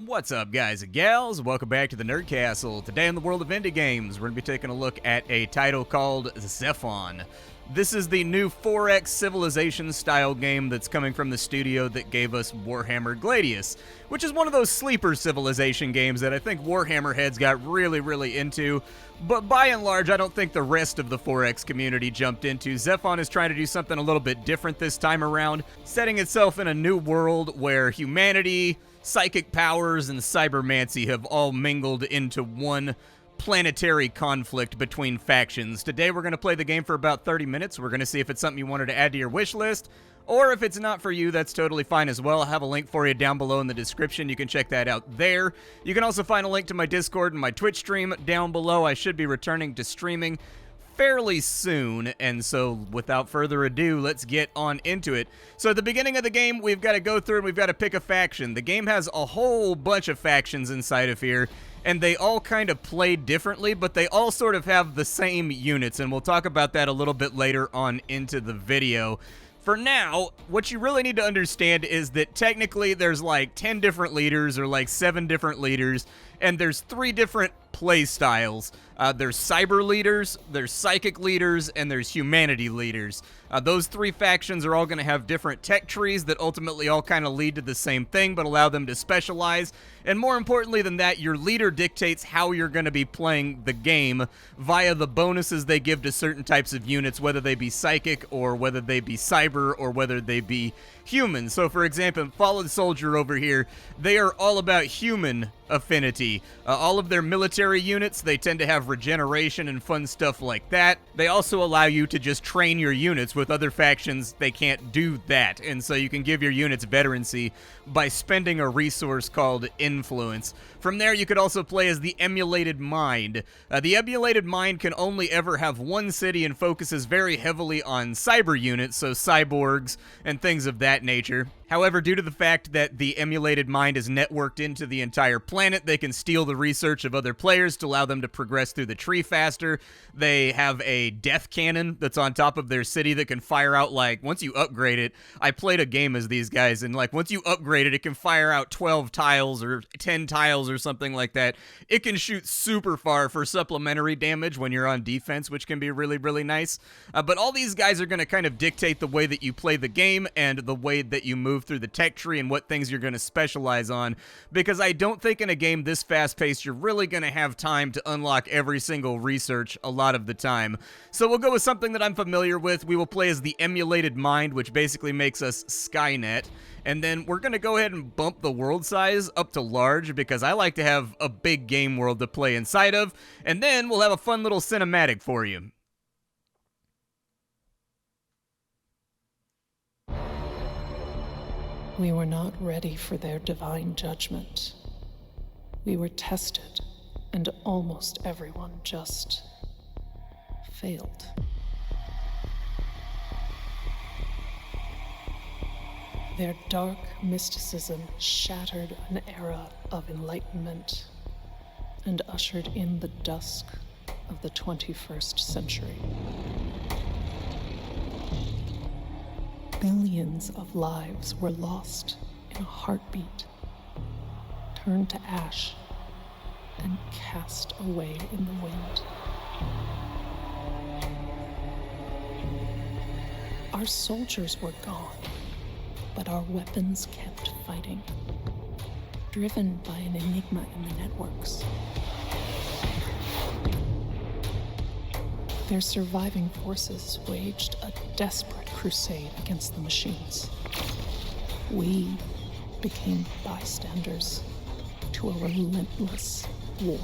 What's up, guys and gals? Welcome back to the Nerd Castle. Today in the world of indie games, we're going to be taking a look at a title called Zephon. This is the new 4X Civilization-style game that's coming from the studio that gave us Warhammer Gladius, which is one of those sleeper Civilization games that I think Warhammer heads got really into, but by and large, I don't think the rest of the 4X community jumped into. Zephon is trying to do something a little bit different this time around, setting itself in a new world where humanity, psychic powers, and cybermancy have all mingled into one planetary conflict between factions. Today we're going to play the game for about 30 minutes. We're going to see if it's something you wanted to add to your wish list, or if it's not for you, that's totally fine as well. I'll have a link for you down below in the description. You can check that out there. You can also find a link to my Discord and my Twitch stream down below. I should be returning to streaming fairly soon, and so without further ado, let's get on into it. So at the beginning of the game, we've got to go through and we've got to pick a faction. The game has a whole bunch of factions inside of here, and they all kind of play differently, but they all sort of have the same units, and we'll talk about that a little bit later on into the video. For now, what you really need to understand is that technically there's like 10 different leaders or like 7 different leaders, and there's 3 different play styles. There's cyber leaders, there's psychic leaders, and there's humanity leaders. Those 3 factions are all going to have different tech trees that ultimately all kind of lead to the same thing, but allow them to specialize. And more importantly than that, your leader dictates how you're going to be playing the game via the bonuses they give to certain types of units, whether they be psychic or whether they be cyber or whether they be human. So for example, Fallen Soldier over here, they are all about human affinity. All of their military units, they tend to have regeneration and fun stuff like that. They also allow you to just train your units. With other factions, they can't do that, and so you can give your units veterancy by spending a resource called influence. From there, you could also play as the Emulated Mind. The Emulated Mind can only ever have one city and focuses very heavily on cyber units, so cyborgs and things of that nature. However, due to the fact that the Emulated Mind is networked into the entire planet, they can steal the research of other players to allow them to progress through the tree faster. They have a death cannon that's on top of their city that can fire out, like, once you upgrade it, I played a game as these guys, and like, once you upgrade it, it can fire out 12 tiles or 10 tiles or something like that. It can shoot super far for supplementary damage when you're on defense, which can be really nice. But all these guys are going to kind of dictate the way that you play the game and the way that you move through the tech tree and what things you're going to specialize on, because I don't think in a game this fast-paced you're really going to have time to unlock every single research a lot of the time. So we'll go with something that I'm familiar with. We will play as the Emulated Mind, which basically makes us Skynet, and then we're going to go ahead and bump the world size up to large because I like to have a big game world to play inside of, and then we'll have a fun little cinematic for you. We were not ready for their divine judgment. We were tested, and almost everyone just failed. Their dark mysticism shattered an era of enlightenment and ushered in the dusk of the 21st century. Billions of lives were lost in a heartbeat, turned to ash, and cast away in the wind. Our soldiers were gone, but our weapons kept fighting, driven by an enigma in the networks. Their surviving forces waged a desperate crusade against the machines. We became bystanders to a relentless war.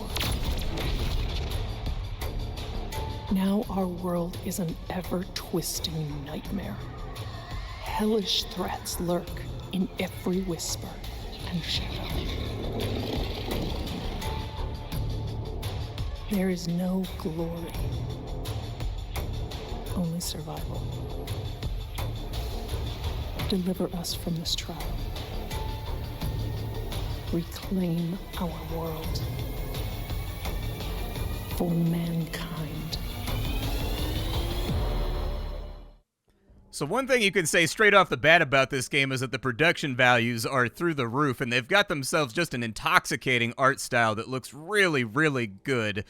Now our world is an ever-twisting nightmare. Hellish threats lurk in every whisper and shadow. There is no glory, only survival. Deliver us from this trial. Reclaim our world for mankind. So one thing you can say straight off the bat about this game is that the production values are through the roof, and they've got themselves just an intoxicating art style that looks really, really good.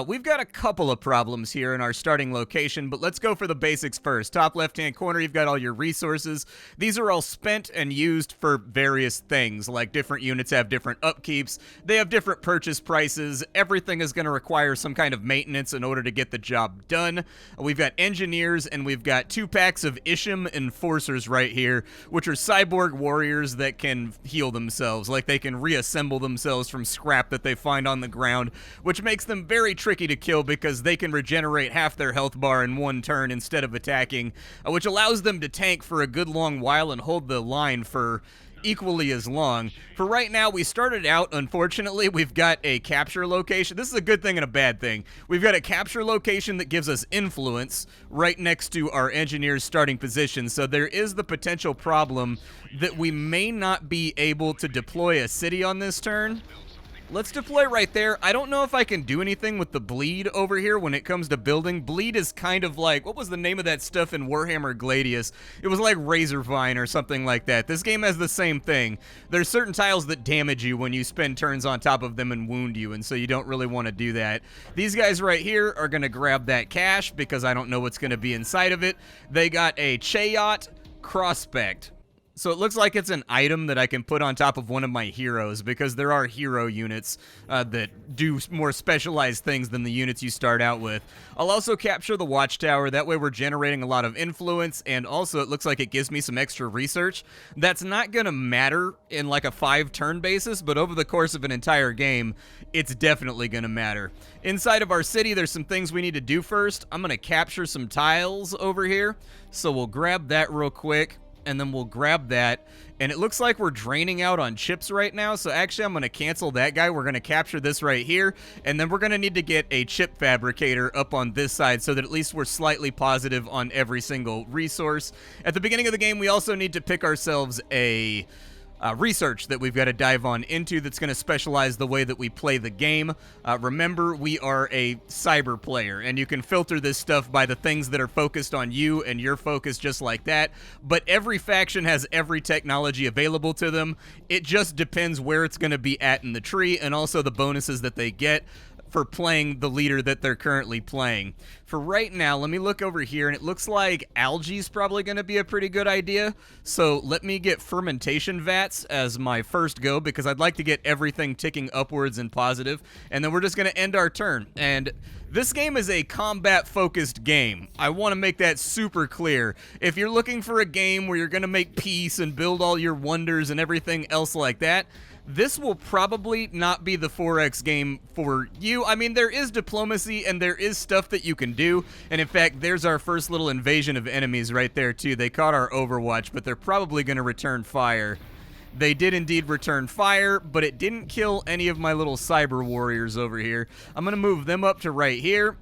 We've got a couple of problems here in our starting location, but let's go for the basics first. Top left-hand corner, you've got all your resources. These are all spent and used for various things, like different units have different upkeeps, they have different purchase prices, everything is going to require some kind of maintenance in order to get the job done. We've got engineers, and we've got 2 packs of Isham Enforcers right here, which are cyborg warriors that can heal themselves, like they can reassemble themselves from scrap that they find on the ground, which makes them very tricky to kill because they can regenerate half their health bar in one turn instead of attacking, which allows them to tank for a good long while and hold the line for equally as long. For right now, we started out, unfortunately, we've got a capture location. This is a good thing and a bad thing. We've got a capture location that gives us influence right next to our engineer's starting position, so there is the potential problem that we may not be able to deploy a city on this turn. Let's deploy right there. I don't know if I can do anything with the bleed over here when it comes to building. Bleed is kind of like, what was the name of that stuff in Warhammer Gladius? It was like Razorvine or something like that. This game has the same thing. There's certain tiles that damage you when you spend turns on top of them and wound you, and so you don't really want to do that. These guys right here are going to grab that cash because I don't know what's going to be inside of it. They got a Chayot Crospect. So it looks like it's an item that I can put on top of one of my heroes, because there are hero units that do more specialized things than the units you start out with. I'll also capture the watchtower. That way we're generating a lot of influence, and also it looks like it gives me some extra research. That's not going to matter in like a 5-turn basis, but over the course of an entire game, it's definitely going to matter. Inside of our city, there's some things we need to do first. I'm going to capture some tiles over here, so we'll grab that real quick. And then we'll grab that, and it looks like we're draining out on chips right now, so actually I'm going to cancel that guy. We're going to capture this right here, and then we're going to need to get a chip fabricator up on this side so that at least we're slightly positive on every single resource. At the beginning of the game, we also need to pick ourselves a research that we've got to dive on into that's going to specialize the way that we play the game. Remember, we are a cyber player, and you can filter this stuff by the things that are focused on you and your focus just like that, but every faction has every technology available to them. It just depends where it's going to be at in the tree, and also the bonuses that they get for playing the leader that they're currently playing. For right now, let me look over here, and it looks like algae's probably going to be a pretty good idea. So let me get fermentation vats as my first go, because I'd like to get everything ticking upwards and positive, and then we're just going to end our turn. And this game is a combat-focused game. I want to make that super clear. If you're looking for a game where you're going to make peace and build all your wonders and everything else like that, this will probably not be the 4X game for you. I mean, there is diplomacy and there is stuff that you can do. And in fact, there's our first little invasion of enemies right there too. They caught our Overwatch, but they're probably going to return fire. They did indeed return fire, but it didn't kill any of my little cyber warriors over here. I'm going to move them up to right here.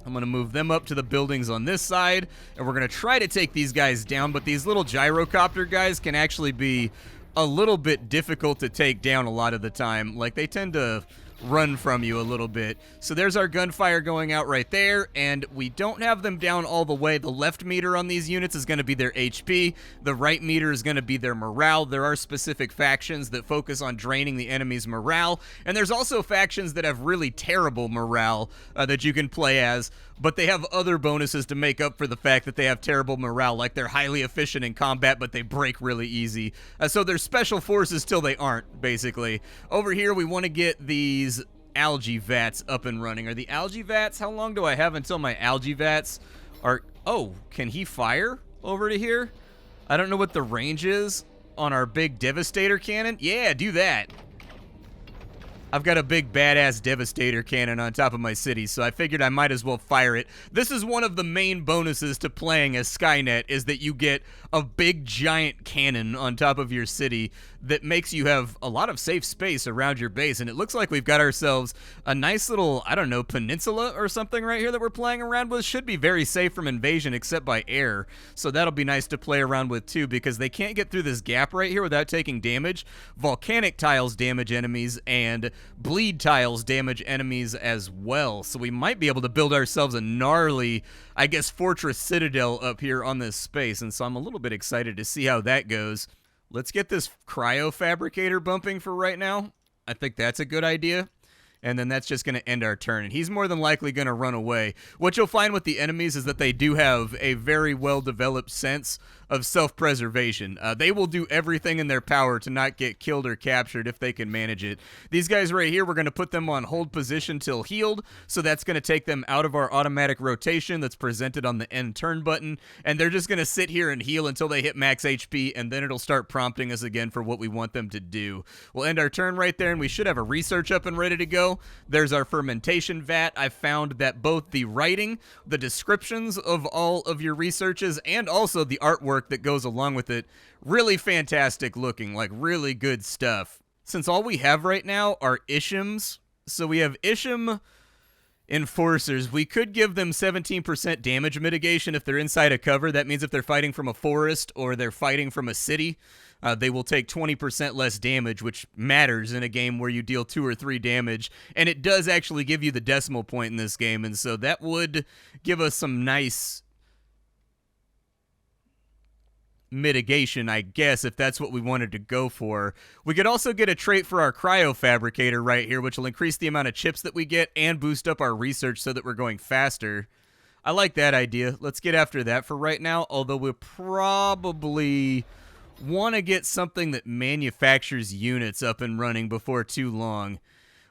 I'm going to move them up to the buildings on this side, and we're going to try to take these guys down, but these little gyrocopter guys can actually be a little bit difficult to take down a lot of the time. Like, they tend to run from you a little bit. So there's our gunfire going out right there, and we don't have them down all the way. The left meter on these units is going to be their HP. The right meter is going to be their morale. There are specific factions that focus on draining the enemy's morale, and there's also factions that have really terrible morale that you can play as, but they have other bonuses to make up for the fact that they have terrible morale, like they're highly efficient in combat, but they break really easy. So they're special forces till they aren't, basically. Over here, we want to get these algae vats up and running. Are the algae vats, how long do I have until my algae vats are... Oh, can he fire over to here? I don't know what the range is on our big Devastator cannon. Yeah, do that. I've got a big badass Devastator cannon on top of my city, so I figured I might as well fire it. This is one of the main bonuses to playing as Skynet, is that you get a big giant cannon on top of your city that makes you have a lot of safe space around your base, and it looks like we've got ourselves a nice little, I don't know, peninsula or something right here that we're playing around with. Should be very safe from invasion except by air, so that'll be nice to play around with too, because they can't get through this gap right here without taking damage. Volcanic tiles damage enemies, and bleed tiles damage enemies as well. So we might be able to build ourselves a gnarly, I guess, fortress citadel up here on this space. And so I'm a little bit excited to see how that goes. Let's get this cryo fabricator bumping for right now. I think that's a good idea. And then that's just going to end our turn. And he's more than likely going to run away. What you'll find with the enemies is that they do have a very well-developed sense of self-preservation. They will do everything in their power to not get killed or captured if they can manage it. These guys right here, we're going to put them on hold position till healed, so that's going to take them out of our automatic rotation that's presented on the end turn button, and they're just going to sit here and heal until they hit max HP, and then it'll start prompting us again for what we want them to do. We'll end our turn right there, and we should have a research up and ready to go. There's our fermentation vat. I found that both the writing, the descriptions of all of your researches, and also the artwork that goes along with it, really fantastic looking, like really good stuff. Since all we have right now are Ishims, so we have Ishim Enforcers. We could give them 17% damage mitigation if they're inside a cover. That means if they're fighting from a forest or they're fighting from a city, they will take 20% less damage, which matters in a game where you deal 2 or 3 damage. And it does actually give you the decimal point in this game, and so that would give us some nice mitigation, I guess, if that's what we wanted to go for. We could also get a trait for our cryo fabricator right here, which will increase the amount of chips that we get and boost up our research so that we're going faster. I like that idea. Let's get after that for right now, although we'll probably want to get something that manufactures units up and running before too long.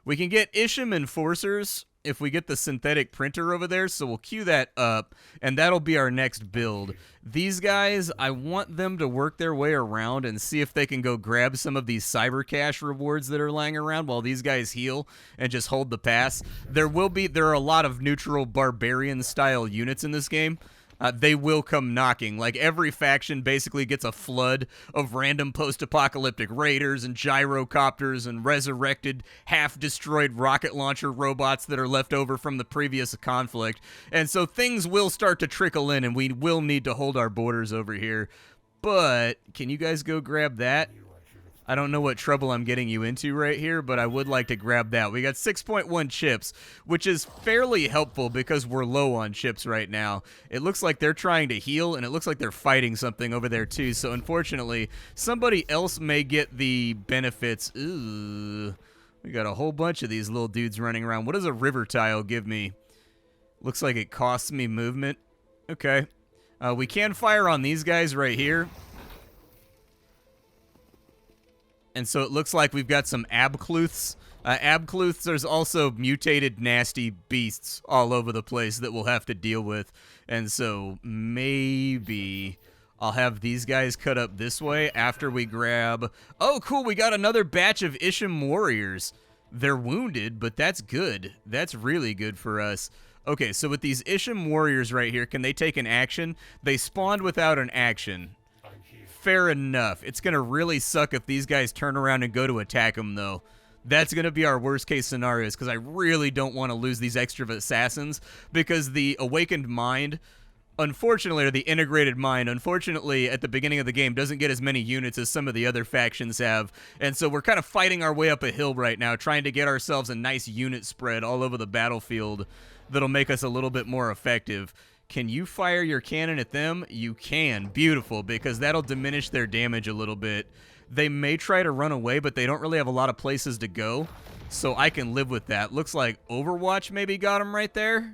We can get Ishim Enforcers if we get the synthetic printer over there, so we'll queue that up, and that'll be our next build. These guys, I want them to work their way around and see if they can go grab some of these cyber cash rewards that are lying around while these guys heal and just hold the pass. There are a lot of neutral barbarian style units in this game. They will come knocking. Like, every faction basically gets a flood of random post-apocalyptic raiders and gyrocopters and resurrected, half-destroyed rocket launcher robots that are left over from the previous conflict. And so things will start to trickle in, and we will need to hold our borders over here. But can you guys go grab that? I don't know what trouble I'm getting you into right here, but I would like to grab that. We got 6.1 chips, which is fairly helpful because we're low on chips right now. It looks like they're trying to heal, and it looks like they're fighting something over there too, so unfortunately, somebody else may get the benefits. Ooh, we got a whole bunch of these little dudes running around. What does a river tile give me? Looks like it costs me movement. Okay. We can fire on these guys right here. And so it looks like we've got some abcluths. Abcluths, there's also mutated nasty beasts all over the place that we'll have to deal with. And so maybe I'll have these guys cut up this way after we grab... Oh, cool, we got another batch of Ishim warriors. They're wounded, but that's good. That's really good for us. Okay, so with these Ishim warriors right here, can they take an action? They spawned without an action. Fair enough. It's going to really suck if these guys turn around and go to attack them, though. That's going to be our worst-case scenarios, because I really don't want to lose these extra assassins, because the Awakened Mind, unfortunately, or the Integrated Mind, unfortunately, at the beginning of the game, doesn't get as many units as some of the other factions have, and so we're kind of fighting our way up a hill right now, trying to get ourselves a nice unit spread all over the battlefield that'll make us a little bit more effective. Can you fire your cannon at them? You can. Beautiful, because that'll diminish their damage a little bit. They may try to run away, but they don't really have a lot of places to go, so I can live with that. Looks like Overwatch maybe got them right there.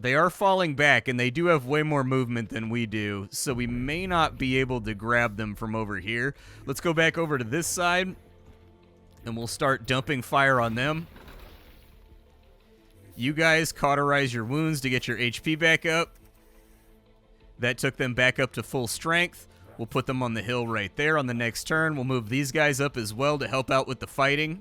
They are falling back, and they do have way more movement than we do, so we may not be able to grab them from over here. Let's go back over to this side, and we'll start dumping fire on them. You guys cauterize your wounds to get your HP back up. That took them back up to full strength. We'll put them on the hill right there on the next turn. We'll move these guys up as well to help out with the fighting.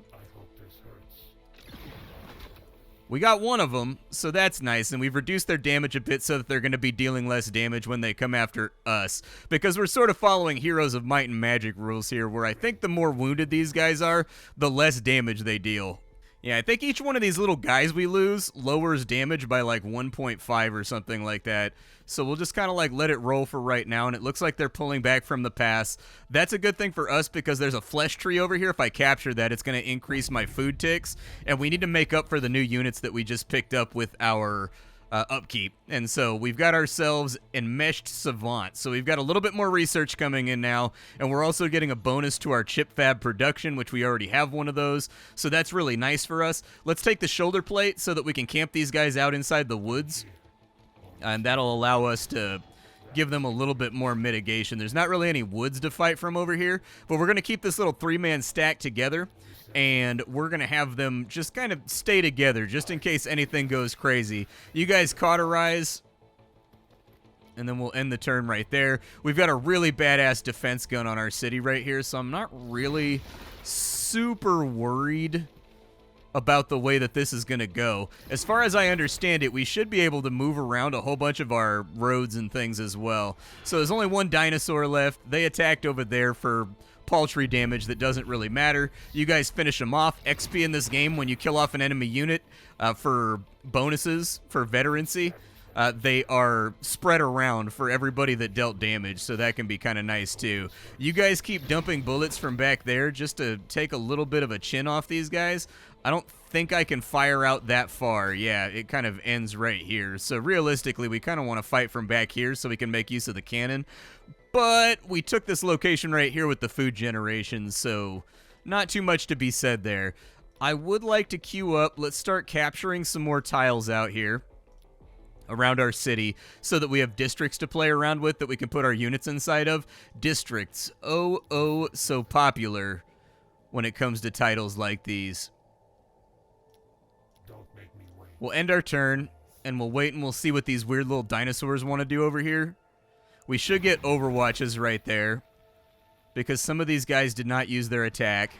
We got one of them, so that's nice, and we've reduced their damage a bit so that they're going to be dealing less damage when they come after us, because we're sort of following Heroes of Might and Magic rules here, where I think the more wounded these guys are, the less damage they deal. Yeah, I think each one of these little guys we lose lowers damage by like 1.5 or something like that. So we'll just kind of like let it roll for right now, and it looks like they're pulling back from the pass. That's a good thing for us because there's a flesh tree over here. If I capture that, it's going to increase my food ticks, and we need to make up for the new units that we just picked up with our upkeep. And so we've got ourselves enmeshed savant. So we've got a little bit more research coming in now, and we're also getting a bonus to our chip fab production, which we already have one of those. So that's really nice for us. Let's take the shoulder plate so that we can camp these guys out inside the woods, and that'll allow us to give them a little bit more mitigation. There's not really any woods to fight from over here, but we're going to keep this little 3-man stack together, and we're going to have them just kind of stay together just in case anything goes crazy. You guys cauterize, and then we'll end the turn right there. We've got a really badass defense gun on our city right here, so I'm not really super worried about the way that this is going to go. As far as I understand it, we should be able to move around a whole bunch of our roads and things as well. So there's only one dinosaur left. They attacked over there for paltry damage that doesn't really matter. You guys finish them off. XP in this game, when you kill off an enemy unit for bonuses, for veterancy, they are spread around for everybody that dealt damage, so that can be kind of nice too. You guys keep dumping bullets from back there just to take a little bit of a chin off these guys. I don't think I can fire out that far. Yeah, it kind of ends right here. So realistically, we kind of want to fight from back here so we can make use of the cannon. But we took this location right here with the food generation, so not too much to be said there. I would like to queue up. Let's start capturing some more tiles out here around our city so that we have districts to play around with that we can put our units inside of. Districts, oh, so popular when it comes to titles like these. We'll end our turn, and we'll wait and we'll see what these weird little dinosaurs want to do over here. We should get overwatches right there, because some of these guys did not use their attack.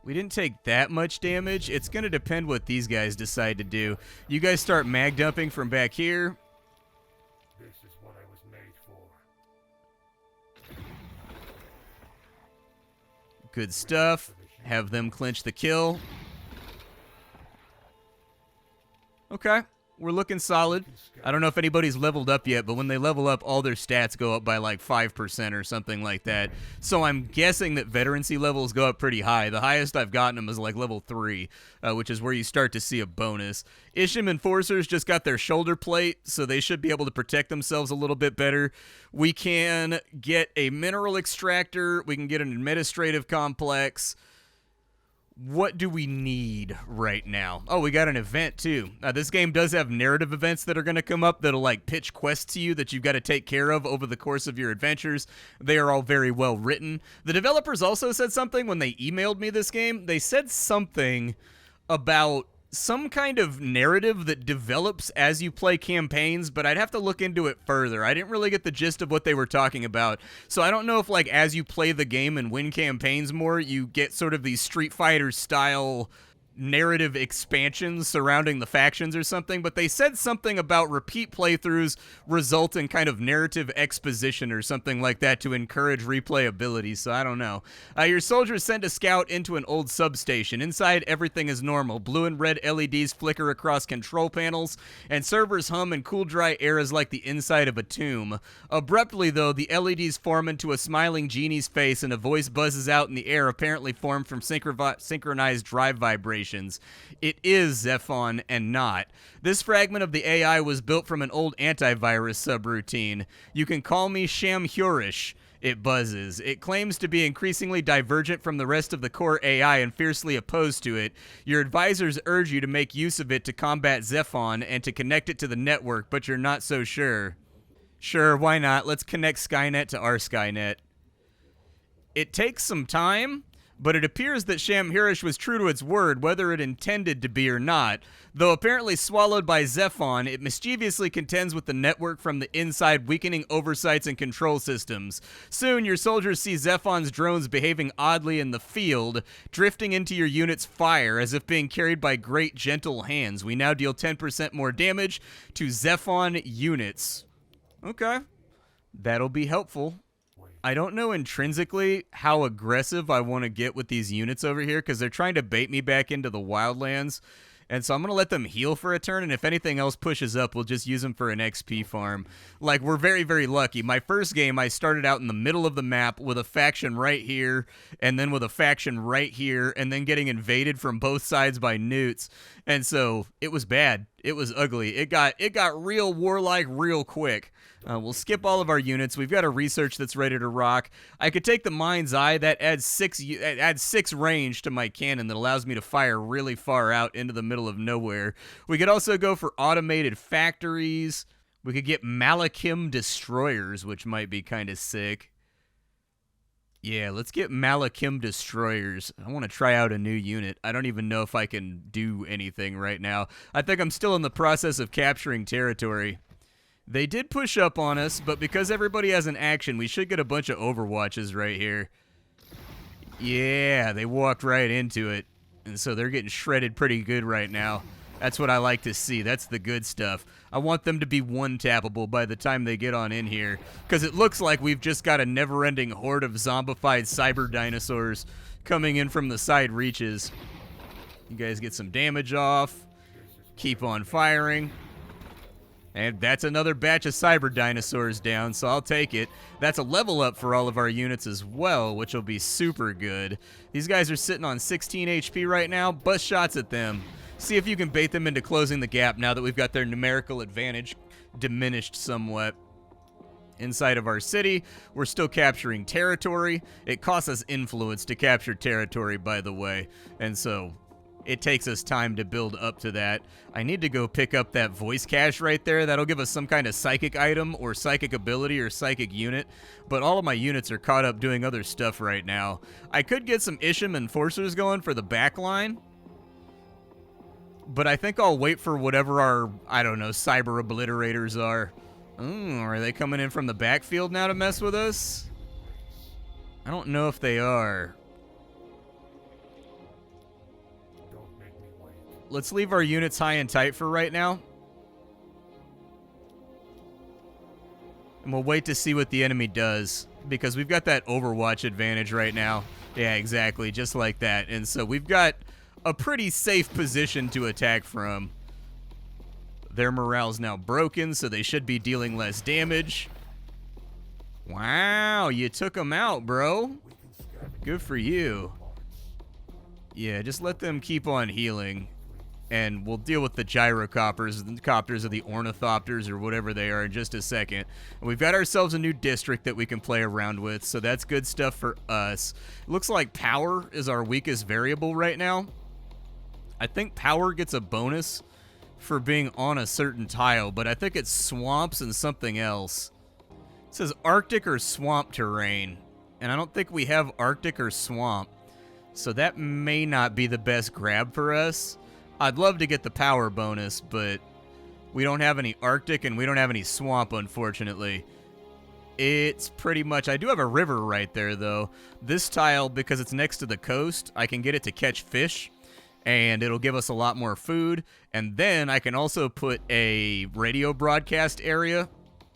We didn't take that much damage. It's going to depend what these guys decide to do. You guys start mag dumping from back here. This is what I was made for. Good stuff. Have them clinch the kill. Okay. We're looking solid. I don't know if anybody's leveled up yet, but when they level up, all their stats go up by like 5% or something like that. So I'm guessing that veterancy levels go up pretty high. The highest I've gotten them is like level 3, which is where you start to see a bonus. Isham Enforcers just got their shoulder plate, so they should be able to protect themselves a little bit better. We can get a mineral extractor. We can get an administrative complex. What do we need right now? Oh, we got an event too. This game does have narrative events that are going to come up that'll like pitch quests to you that you've got to take care of over the course of your adventures. They are all very well written. The developers also said something when they emailed me this game. They said something about some kind of narrative that develops as you play campaigns, but I'd have to look into it further. I didn't really get the gist of what they were talking about, so I don't know if like as you play the game and win campaigns more, you get sort of these Street Fighter style narrative expansions surrounding the factions or something, but they said something about repeat playthroughs result in kind of narrative exposition or something like that to encourage replayability, so I don't know. Your soldiers send a scout into an old substation. Inside, everything is normal. Blue and red LEDs flicker across control panels, and servers hum in cool, dry air is like the inside of a tomb. Abruptly, though, the LEDs form into a smiling genie's face, and a voice buzzes out in the air, apparently formed from synchronized drive vibrations. It is Zephon and not. This fragment of the AI was built from an old antivirus subroutine. You can call me Shamhurish. It buzzes. It claims to be increasingly divergent from the rest of the core AI and fiercely opposed to it. Your advisors urge you to make use of it to combat Zephon and to connect it to the network, but you're not so sure. Sure, why not? Let's connect Skynet to our Skynet. It takes some time, but it appears that Shamhurish was true to its word, whether it intended to be or not. Though apparently swallowed by Zephon, it mischievously contends with the network from the inside, weakening oversights and control systems. Soon, your soldiers see Zephon's drones behaving oddly in the field, drifting into your unit's fire as if being carried by great gentle hands. We now deal 10% more damage to Zephon units. Okay. That'll be helpful. Wait. I don't know intrinsically how aggressive I want to get with these units over here because they're trying to bait me back into the wildlands. And so I'm going to let them heal for a turn, and if anything else pushes up, we'll just use them for an XP farm. Like, we're very, very lucky. My first game, I started out in the middle of the map with a faction right here, and then with a faction right here, and then getting invaded from both sides by newts. And so it was bad. It was ugly. It got real warlike real quick. We'll skip all of our units. We've got a research that's ready to rock. I could take the Mind's Eye. That adds 6 range to my cannon that allows me to fire really far out into the middle of nowhere. We could also go for automated factories. We could get Malachim destroyers, which might be kind of sick. Yeah, let's get Malachim destroyers. I want to try out a new unit. I don't even know if I can do anything right now. I think I'm still in the process of capturing territory. They did push up on us, but because everybody has an action, we should get a bunch of overwatches right here. Yeah, they walked right into it, and so they're getting shredded pretty good right now. That's what I like to see. That's the good stuff. I want them to be one-tappable by the time they get on in here, because it looks like we've just got a never-ending horde of zombified cyber dinosaurs coming in from the side reaches. You guys get some damage off. Keep on firing. And that's another batch of cyber dinosaurs down, so I'll take it. That's a level up for all of our units as well, which will be super good. These guys are sitting on 16 HP right now. Bust shots at them. See if you can bait them into closing the gap now that we've got their numerical advantage diminished somewhat. Inside of our city, we're still capturing territory. It costs us influence to capture territory, by the way, and so it takes us time to build up to that. I need to go pick up that voice cache right there. That'll give us some kind of psychic item or psychic ability or psychic unit, but all of my units are caught up doing other stuff right now. I could get some Isham Enforcers going for the back line, but I think I'll wait for whatever our, I don't know, cyber obliterators are. Are they coming in from the backfield now to mess with us? I don't know if they are. Let's leave our units high and tight for right now. And we'll wait to see what the enemy does, because we've got that Overwatch advantage right now. Yeah, exactly, just like that. And so we've got a pretty safe position to attack from. Their morale's now broken, so they should be dealing less damage. Wow, you took them out, bro. Good for you. Yeah, just let them keep on healing. And we'll deal with the gyrocopters, the copters of the ornithopters or whatever they are in just a second. And we've got ourselves a new district that we can play around with, so that's good stuff for us. Looks like power is our weakest variable right now. I think power gets a bonus for being on a certain tile, but I think it's swamps and something else. It says Arctic or swamp terrain, and I don't think we have Arctic or swamp, so that may not be the best grab for us. I'd love to get the power bonus, but we don't have any Arctic and we don't have any swamp, unfortunately. It's pretty much... I do have a river right there, though. This tile, because it's next to the coast, I can get it to catch fish, and it'll give us a lot more food. And then I can also put a radio broadcast area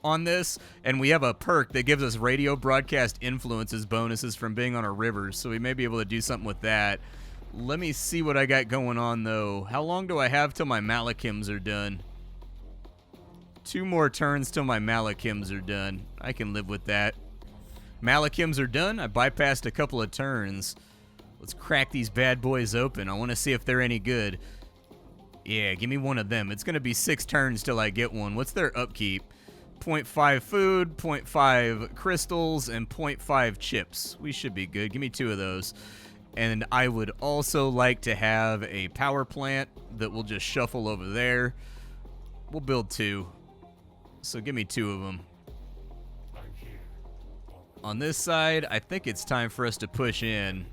on this, and we have a perk that gives us radio broadcast influences bonuses from being on a river, so we may be able to do something with that. Let me see what I got going on, though. How long do I have till my Malachims are done? 2 more turns till my Malachims are done. I can live with that. Malachims are done. I bypassed a couple of turns. Let's crack these bad boys open. I want to see if they're any good. Yeah, give me one of them. It's going to be 6 turns till I get one. What's their upkeep? 0.5 food, 0.5 crystals, and 0.5 chips. We should be good. Give me 2 of those. And I would also like to have a power plant that will just shuffle over there. We'll build 2. So give me 2 of them. On this side, I think it's time for us to push in.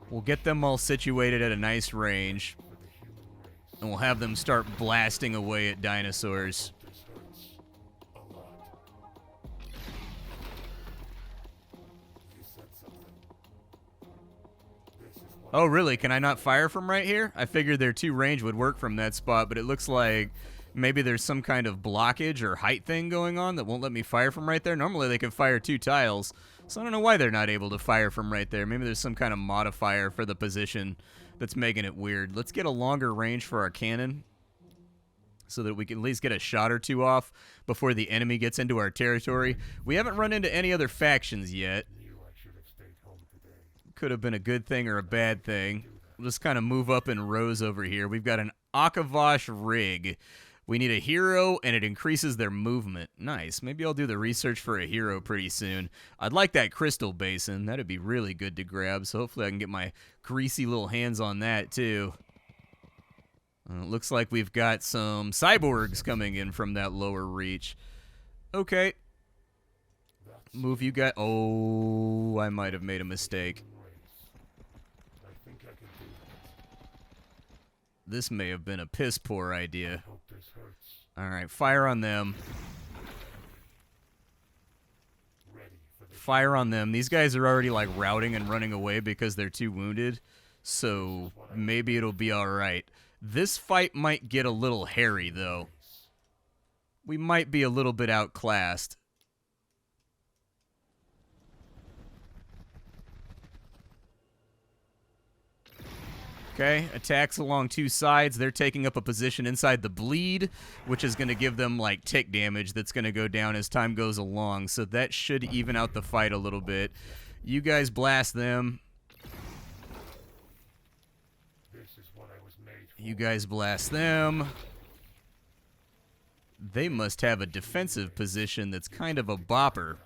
We'll get them all situated at a nice range. And we'll have them start blasting away at dinosaurs. Oh, really? Can I not fire from right here? I figured their 2 range would work from that spot, but it looks like maybe there's some kind of blockage or height thing going on that won't let me fire from right there. Normally they can fire 2 tiles, so I don't know why they're not able to fire from right there. Maybe there's some kind of modifier for the position that's making it weird. Let's get a longer range for our cannon so that we can at least get a shot or 2 off before the enemy gets into our territory. We haven't run into any other factions yet. Could have been a good thing or a bad thing. We'll just kind of move up in rows over here. We've got an Akavash rig. We need a hero, and it increases their movement. Nice. Maybe I'll do the research for a hero pretty soon. I'd like that crystal basin. That'd be really good to grab, so hopefully I can get my greasy little hands on that, too. It looks like we've got some cyborgs coming in from that lower reach. Okay. Move you guys. Oh, I might have made a mistake. This may have been a piss poor idea. Alright, fire on them. Fire on them. These guys are already like routing and running away because they're too wounded. So maybe it'll be alright. This fight might get a little hairy though. We might be a little bit outclassed. Okay, attacks along 2 sides. They're taking up a position inside the bleed, which is going to give them, like, tick damage that's going to go down as time goes along. So that should even out the fight a little bit. You guys blast them. You guys blast them. They must have a defensive position that's kind of a bopper.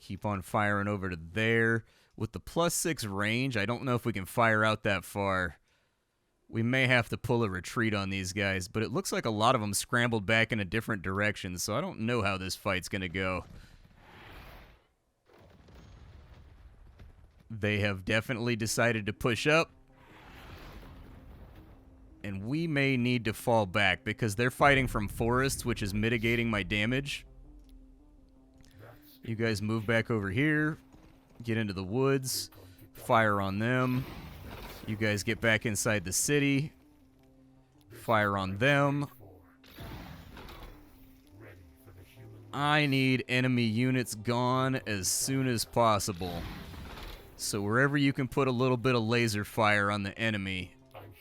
Keep on firing over to there. With the +6 range, I don't know if we can fire out that far. We may have to pull a retreat on these guys, but it looks like a lot of them scrambled back in a different direction, so I don't know how this fight's going to go. They have definitely decided to push up, and we may need to fall back because they're fighting from forests, which is mitigating my damage. You guys move back over here. Get into the woods, fire on them. You guys get back inside the city, fire on them. I need enemy units gone as soon as possible. So wherever you can put a little bit of laser fire on the enemy,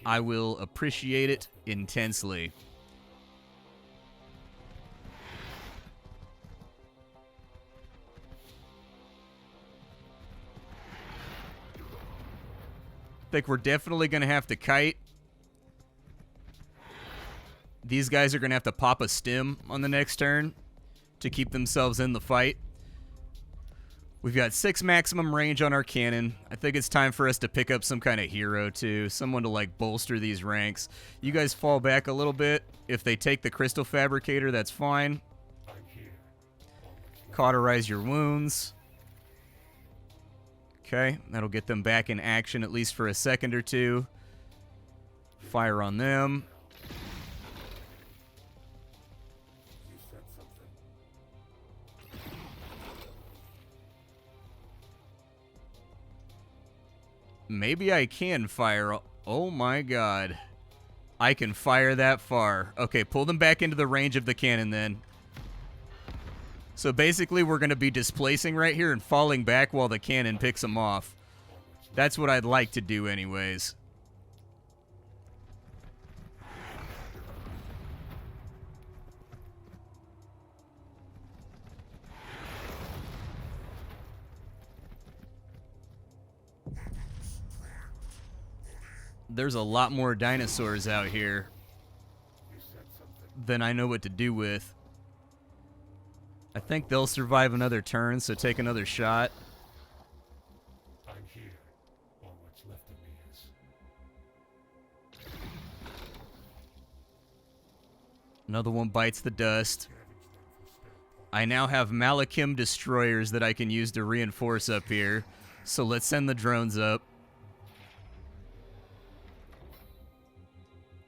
I will appreciate it intensely. I think we're definitely going to have to kite. These guys are going to have to pop a stim on the next turn to keep themselves in the fight. We've got 6 maximum range on our cannon. I think it's time for us to pick up some kind of hero, too. Someone to, like, bolster these ranks. You guys fall back a little bit. If they take the Crystal Fabricator, that's fine. Cauterize your wounds. Okay, that'll get them back in action at least for a second or 2. Fire on them. Maybe I can fire. Oh my god. I can fire that far. Okay, pull them back into the range of the cannon then. So basically we're going to be displacing right here and falling back while the cannon picks them off. That's what I'd like to do anyways. There's a lot more dinosaurs out here than I know what to do with. I think they'll survive another turn, so take another shot. I'm here. All what's left of me is. Another one bites the dust. I now have Malachim destroyers that I can use to reinforce up here. So let's send the drones up.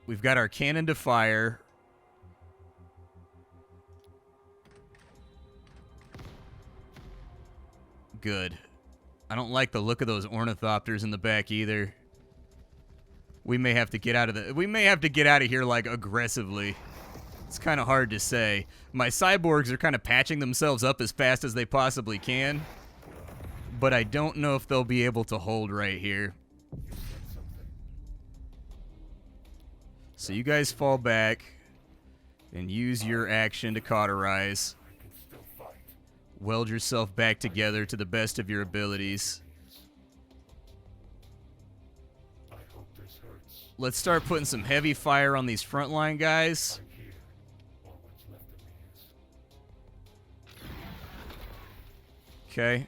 We've got our cannon to fire. Good. I don't like the look of those ornithopters in the back either. We may have to get out of here like aggressively. It's kind of hard to say. My cyborgs are kind of patching themselves up as fast as they possibly can, but I don't know if they'll be able to hold right here. So you guys fall back and use your action to cauterize. Weld yourself back together to the best of your abilities. Let's start putting some heavy fire on these frontline guys. Okay.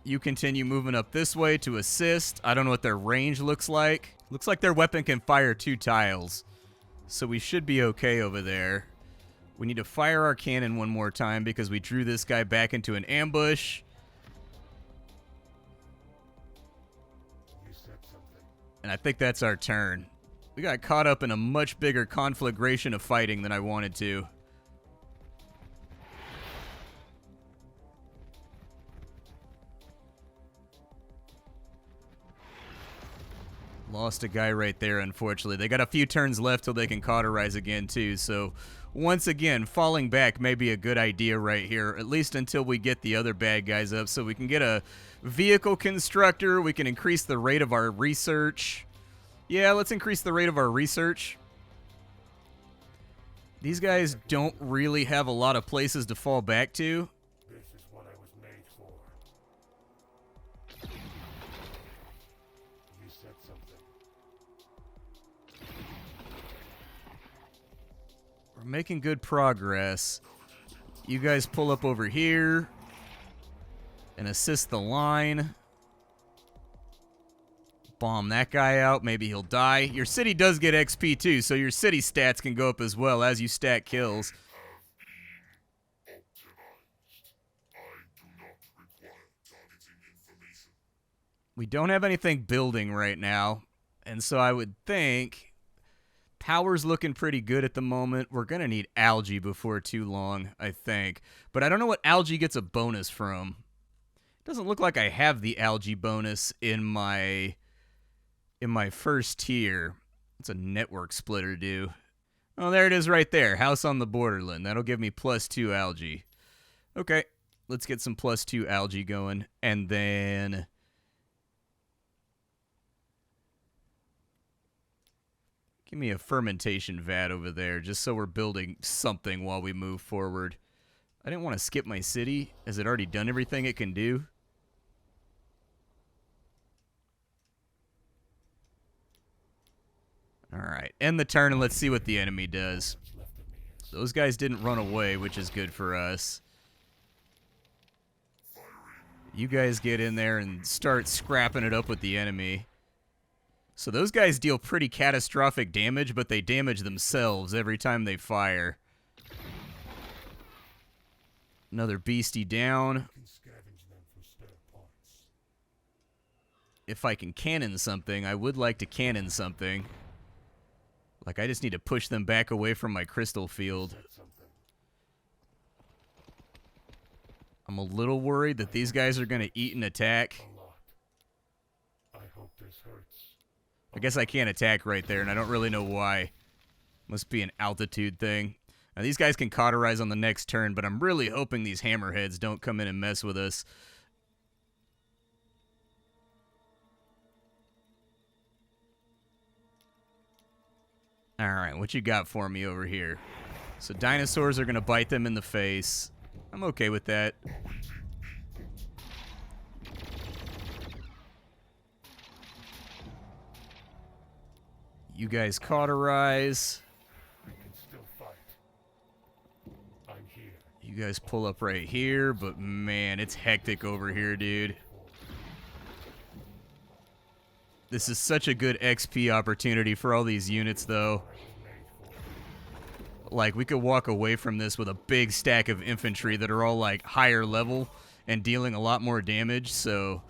You continue moving up this way to assist. I don't know what their range looks like. Looks like their weapon can fire 2 tiles. So we should be okay over there. We need to fire our cannon one more time because we drew this guy back into an ambush. And I think that's our turn. We got caught up in a much bigger conflagration of fighting than I wanted to. Lost a guy right there, unfortunately. They got a few turns left till they can cauterize again, too. So, once again, falling back may be a good idea right here, at least until we get the other bad guys up. So we can get a vehicle constructor. We can increase the rate of our research. Yeah, let's increase the rate of our research. These guys don't really have a lot of places to fall back to. This is what I was made for. You said something. We're making good progress. You guys pull up over here and assist the line. Bomb that guy out. Maybe he'll die. Your city does get XP too, so your city stats can go up as well as you stack kills. We don't have anything building right now, and so I would think power's looking pretty good at the moment. We're going to need algae before too long, I think. But I don't know what algae gets a bonus from. It doesn't look like I have the algae bonus in my first tier. What's a network splitter do? Oh, there it is right there. House on the Borderland. That'll give me +2 algae. Okay, let's get some +2 algae going. And then give me a fermentation vat over there, just so we're building something while we move forward. I didn't want to skip my city. Has it already done everything it can do? Alright, end the turn and let's see what the enemy does. Those guys didn't run away, which is good for us. You guys get in there and start scrapping it up with the enemy. So those guys deal pretty catastrophic damage, but they damage themselves every time they fire. Another beastie down. If I can cannon something, I would like to cannon something. Like, I just need to push them back away from my crystal field. I'm a little worried that these guys are going to eat an attack. I guess I can't attack right there, and I don't really know why. Must be an altitude thing. Now, these guys can cauterize on the next turn, but I'm really hoping these hammerheads don't come in and mess with us. Alright, what you got for me over here? So dinosaurs are going to bite them in the face. I'm okay with that. You guys cauterize. You guys pull up right here, but man, it's hectic over here, dude. This is such a good XP opportunity for all these units, though. Like, we could walk away from this with a big stack of infantry that are all, like, higher level and dealing a lot more damage, so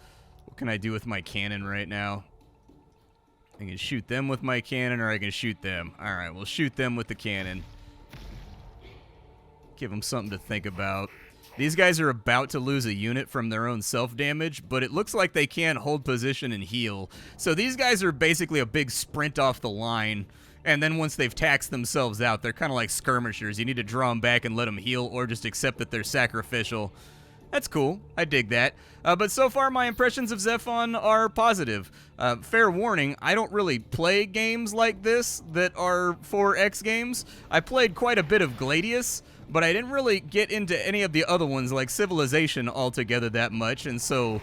what can I do with my cannon right now? I can shoot them with my cannon, or I can shoot them. Alright, we'll shoot them with the cannon. Give them something to think about. These guys are about to lose a unit from their own self-damage, but it looks like they can hold position and heal. So these guys are basically a big sprint off the line, and then once they've taxed themselves out, they're kind of like skirmishers. You need to draw them back and let them heal, or just accept that they're sacrificial. That's cool. I dig that. But so far, my impressions of Zephon are positive. Fair warning, I don't really play games like this that are 4X games. I played quite a bit of Gladius, but I didn't really get into any of the other ones like Civilization altogether that much, and so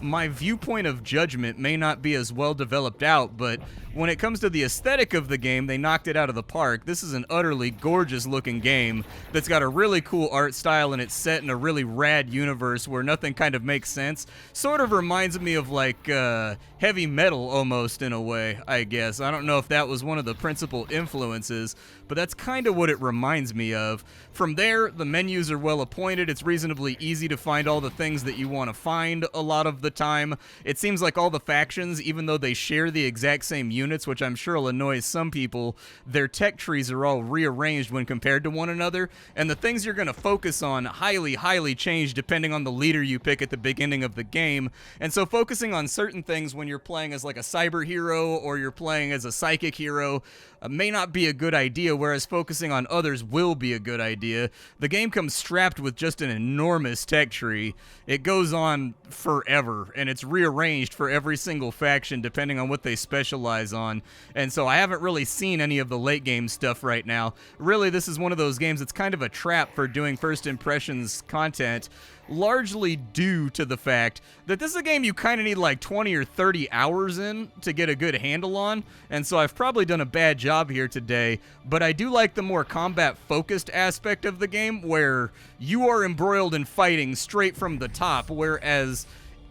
my viewpoint of judgment may not be as well developed out, but when it comes to the aesthetic of the game, they knocked it out of the park. This is an utterly gorgeous looking game that's got a really cool art style, and it's set in a really rad universe where nothing kind of makes sense. Sort of reminds me of like heavy metal almost in a way, I guess. I don't know if that was one of the principal influences, but that's kind of what it reminds me of. From there, the menus are well appointed. It's reasonably easy to find all the things that you want to find a lot of the time. It seems like all the factions, even though they share the exact same units, which I'm sure will annoy some people, their tech trees are all rearranged when compared to one another, and the things you're going to focus on highly change depending on the leader you pick at the beginning of the game. And so focusing on certain things when you're playing as like a cyber hero or you're playing as a psychic hero may not be a good idea, whereas focusing on others will be a good idea. The game comes strapped with just an enormous tech tree. It goes on forever, and it's rearranged for every single faction depending on what they specialize on. And so I haven't really seen any of the late game stuff right now. Really, this is one of those games that's kind of a trap for doing first impressions content, largely due to the fact that this is a game you kind of need like 20 or 30 hours in to get a good handle on, and so I've probably done a bad job here today, but I do like the more combat-focused aspect of the game where you are embroiled in fighting straight from the top, whereas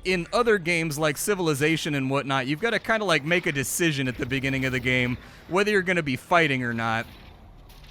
in other games like Civilization and whatnot, you've got to kind of like make a decision at the beginning of the game whether you're going to be fighting or not,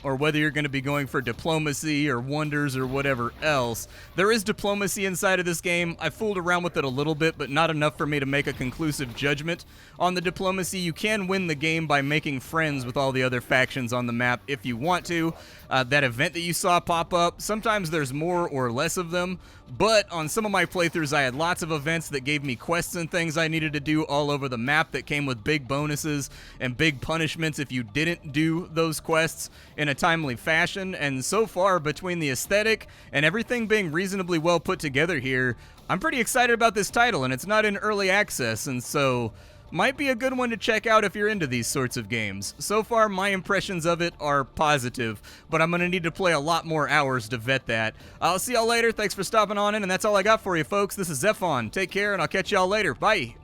or whether you're going to be going for diplomacy or wonders or whatever else. There is diplomacy inside of this game. I fooled around with it a little bit, but not enough for me to make a conclusive judgment on the diplomacy. You can win the game by making friends with all the other factions on the map if you want to. That event that you saw pop up, sometimes there's more or less of them, but on some of my playthroughs I had lots of events that gave me quests and things I needed to do all over the map that came with big bonuses and big punishments if you didn't do those quests in a timely fashion. And so far, between the aesthetic and everything being reasonably well put together here, I'm pretty excited about this title, and it's not in early access, and so might be a good one to check out if you're into these sorts of games. So far, my impressions of it are positive, but I'm going to need to play a lot more hours to vet that. I'll see y'all later. Thanks for stopping on in, and that's all I got for you, folks. This is Zephon. Take care, and I'll catch y'all later. Bye.